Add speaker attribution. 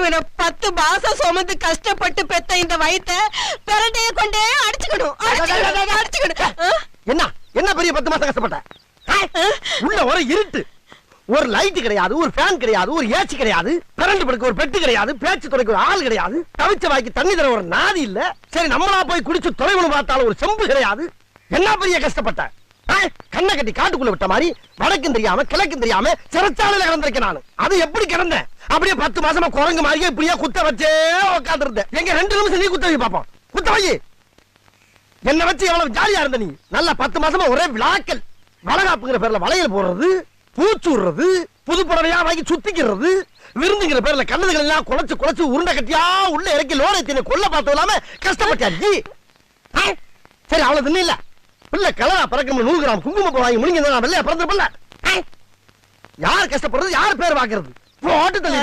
Speaker 1: அடிச்சுக்கணும். 10 மாசம் சுமந்து கஷ்டப்பட்டு பெத்த இந்த வயித்தை பிரண்டைய கொண்டே அடிச்சுக்கணும்.
Speaker 2: என்ன என்ன பெரிய 10 மாசம் கஷ்டப்பட்ட? உள்ள ஒரு இருட்டு, ஒரு லைட் கிடையாது, ஒரு ஃபேன் கிடையாது, ஒரு ஏசி கிடையாது, கரண்ட் படுக்க ஒரு பெட்டு கிடையாது, பேச்சு துறைக்கு ஒரு ஆள் கிடையாது, தவிச்ச வாய்க்கு தண்ணி தர ஒரு நாதி இல்ல. சரி நம்மளா போய் குடிச்சு தொலைவனு பார்த்தாலும் ஒரு செம்பு கிடையாது. என்ன பெரிய கஷ்டப்பட்ட? கண்ணை கட்டி காட்டுக்குள்ள விட்ட மாதிரி வடக்கும் தெரியாம கிழக்கும் தெரியாம சிறைச்சாலையில கிடந்திருக்கேன் நான். அது எப்படி கிடந்தேன்? அப்படியே 10 மாசமா குரங்கு மாதிரியே இப்படியே குத்த வச்சே உட்கார்ந்து இருந்தேன். எங்க 2 நிமிஷம் நீ குத்த வை பாப்போம். குத்த வை. என்ன வச்சு எவ்வளவு ஜாலியா இருந்த நீ? நல்லா 10 மாசமா ஒரே விளாக்கல். வளகாப்புங்கிற பேர்ல வளையல் போடுறது, பூச்சுடுறது, புது புடவையா வாங்கி சுத்திக்கிறது, விருந்துங்கிற பேர்ல கண்ணதுகள் எல்லாம் குழைச்சு குழைச்சு உருண்டை கட்டியா உள்ள இறக்கி லோனை தின்னு கொல்ல பார்த்தது இல்லாம கஷ்டப்பட்டியா ஜி? சரி அவ்வளவு தின்னு இல்ல பிள்ளை கலரா பறக்க 100 கிராம் குங்குமம் வாங்கி முடிங்க வெள்ளையா பிறந்திருப்பல. யார் கஷ்டப்படுறது, யார் பேர் வாக்குறது? போட்டு தள்ளி